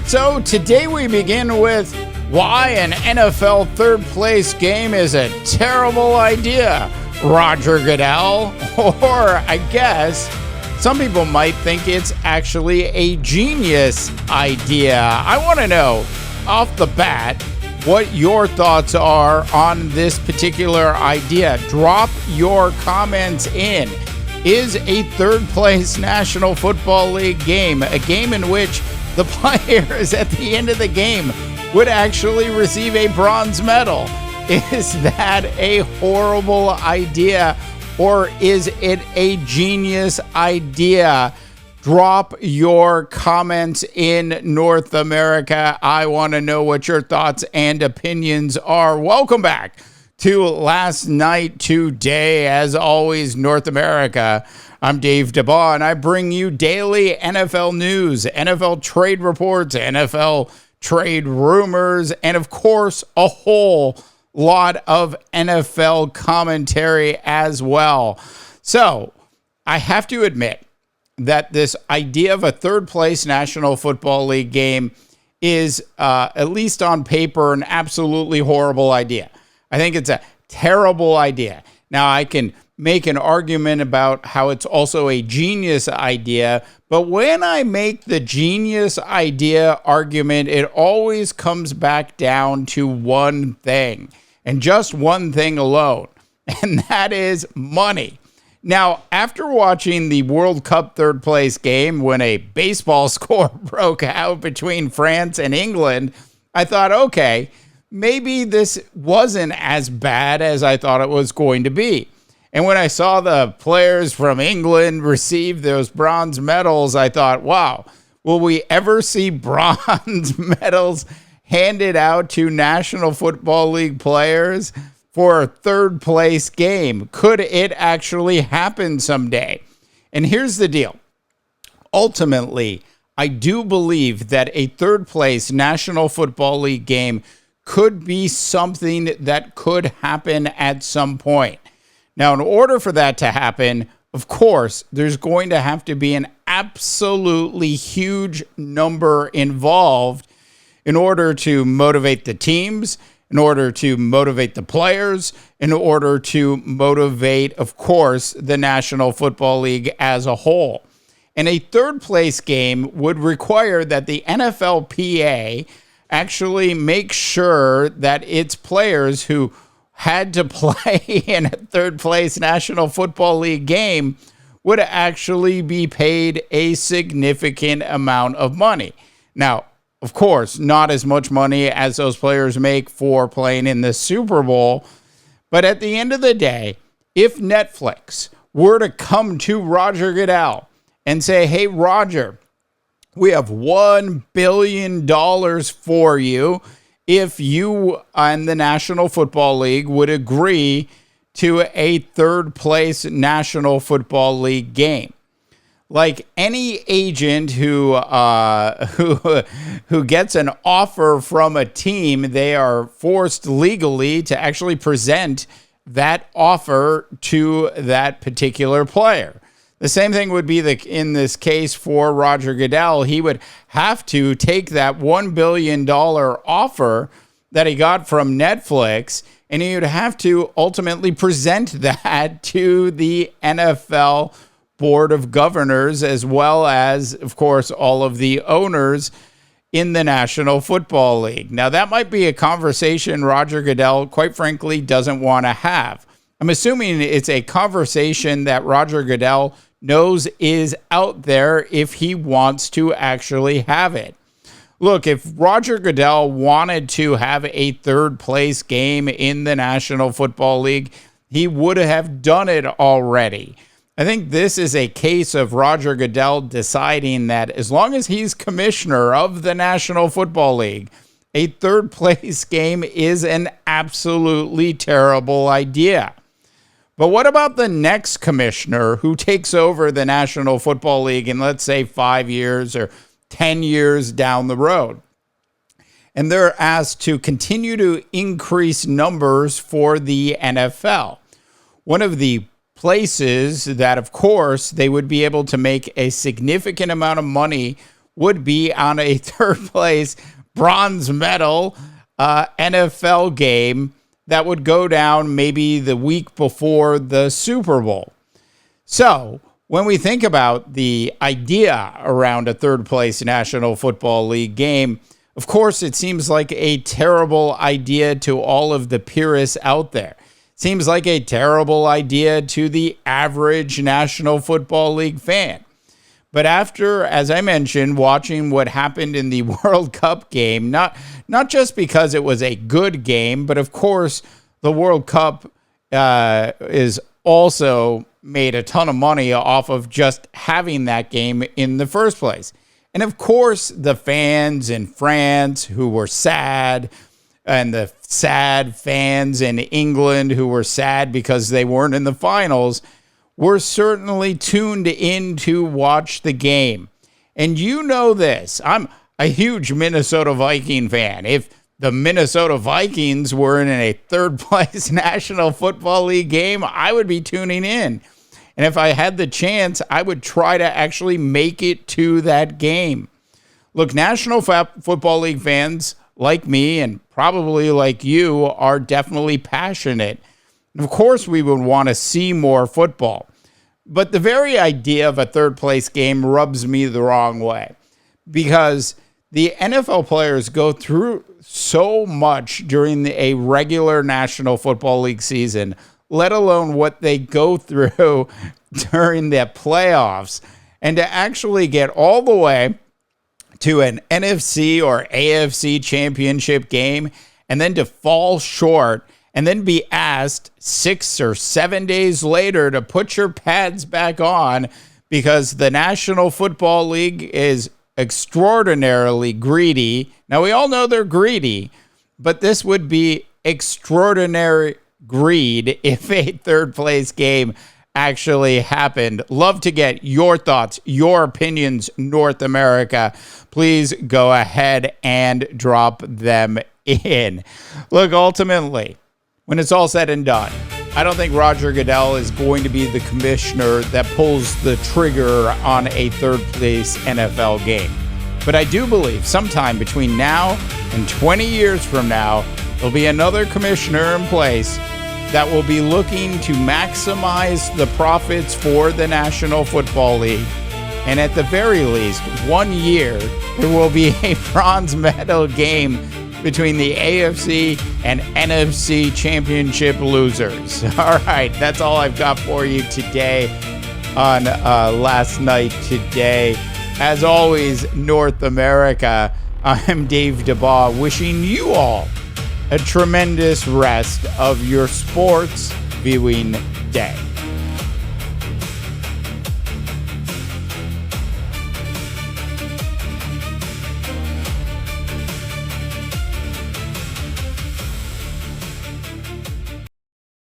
So today we begin with why an NFL third place game is a terrible idea, Roger Goodell. Or I guess some people might think it's actually a genius idea. I want to know off the bat what your thoughts are on this particular idea. Drop your comments in. Is a third place National Football League game a game in which the players at the end of the game would actually receive a bronze medal? Is that a horrible idea, or is it a genius idea? Drop your comments in, North America. I want to know what your thoughts and opinions are. Welcome back to Last Night Today. As always, North America. I'm Dave Dabbah, and I bring you daily NFL news, NFL trade reports, NFL trade rumors, and of course, a whole lot of NFL commentary as well. So I have to admit that this idea of a third place National Football League game is, at least on paper, an absolutely horrible idea. I think it's a terrible idea. Now, I can make an argument about how it's also a genius idea, but when I make the genius idea argument, it always comes back down to one thing, and just one thing alone, and that is money. Now, after watching the World Cup third place game when a baseball score broke out between France and England, I thought, okay, maybe this wasn't as bad as I thought it was going to be. And when I saw the players from England receive those bronze medals, I thought, wow, will we ever see bronze medals handed out to National Football League players for a third place game? Could it actually happen someday? And here's the deal. Ultimately, I do believe that a third place National Football League game could be something that could happen at some point. Now, in order for that to happen, of course, there's going to have to be an absolutely huge number involved in order to motivate the teams, in order to motivate the players, in order to motivate, of course, the National Football League as a whole. And a third place game would require that the NFLPA actually make sure that its players who had to play in a third place National Football League game would actually be paid a significant amount of money. Now, of course, not as much money as those players make for playing in the Super Bowl. But at the end of the day, if Netflix were to come to Roger Goodell and say, hey, Roger, we have $1 billion for you if you and the National Football League would agree to a third place National Football League game. Like any agent who gets an offer from a team, they are forced legally to actually present that offer to that particular player. The same thing would be in this case for Roger Goodell. He would have to take that $1 billion offer that he got from Netflix, and he would have to ultimately present that to the NFL Board of Governors, as well as, of course, all of the owners in the National Football League. Now, that might be a conversation Roger Goodell, quite frankly, doesn't want to have. I'm assuming it's a conversation that Roger Goodell knows is out there if he wants to actually have it. Look, if Roger Goodell wanted to have a third place game in the National Football League, he would have done it already. I think this is a case of Roger Goodell deciding that as long as he's commissioner of the National Football League, a third place game is an absolutely terrible idea. But what about the next commissioner who takes over the National Football League in, let's say, 5 years or 10 years down the road? And they're asked to continue to increase numbers for the NFL. One of the places that, of course, they would be able to make a significant amount of money would be on a third place bronze medal NFL game that would go down maybe the week before the Super Bowl. So when we think about the idea around a third place National Football League game, of course, it seems like a terrible idea to all of the purists out there. Seems like a terrible idea to the average National Football League fan. But after, as I mentioned, watching what happened in the World Cup game, not just because it was a good game, but of course, the World Cup is also made a ton of money off of just having that game in the first place. And of course, the fans in France who were sad, and the sad fans in England who were sad because they weren't in the finals, were certainly tuned in to watch the game. And you know this, I'm a huge Minnesota Viking fan. If the Minnesota Vikings were in a third place National Football League game, I would be tuning in. And if I had the chance, I would try to actually make it to that game. Look, National Football League fans like me and probably like you are definitely passionate. And of course, we would want to see more football. But the very idea of a third place game rubs me the wrong way because the NFL players go through so much during a regular National Football League season, let alone what they go through during the playoffs. And to actually get all the way to an NFC or AFC championship game and then to fall short and then be asked 6 or 7 days later to put your pads back on because the National Football League is extraordinarily greedy. Now, we all know they're greedy, but this would be extraordinary greed if a third place game actually happened. Love to get your thoughts, your opinions, North America. Please go ahead and drop them in. Look, ultimately, when it's all said and done, I don't think Roger Goodell is going to be the commissioner that pulls the trigger on a third place NFL game. But I do believe sometime between now and 20 years from now, there'll be another commissioner in place that will be looking to maximize the profits for the National Football League. And at the very least, 1 year, there will be a bronze medal game between the AFC and NFC championship losers. All right, that's all I've got for you today on Last Night Today. As always, North America, I'm Dave Dabbah, wishing you all a tremendous rest of your sports viewing day.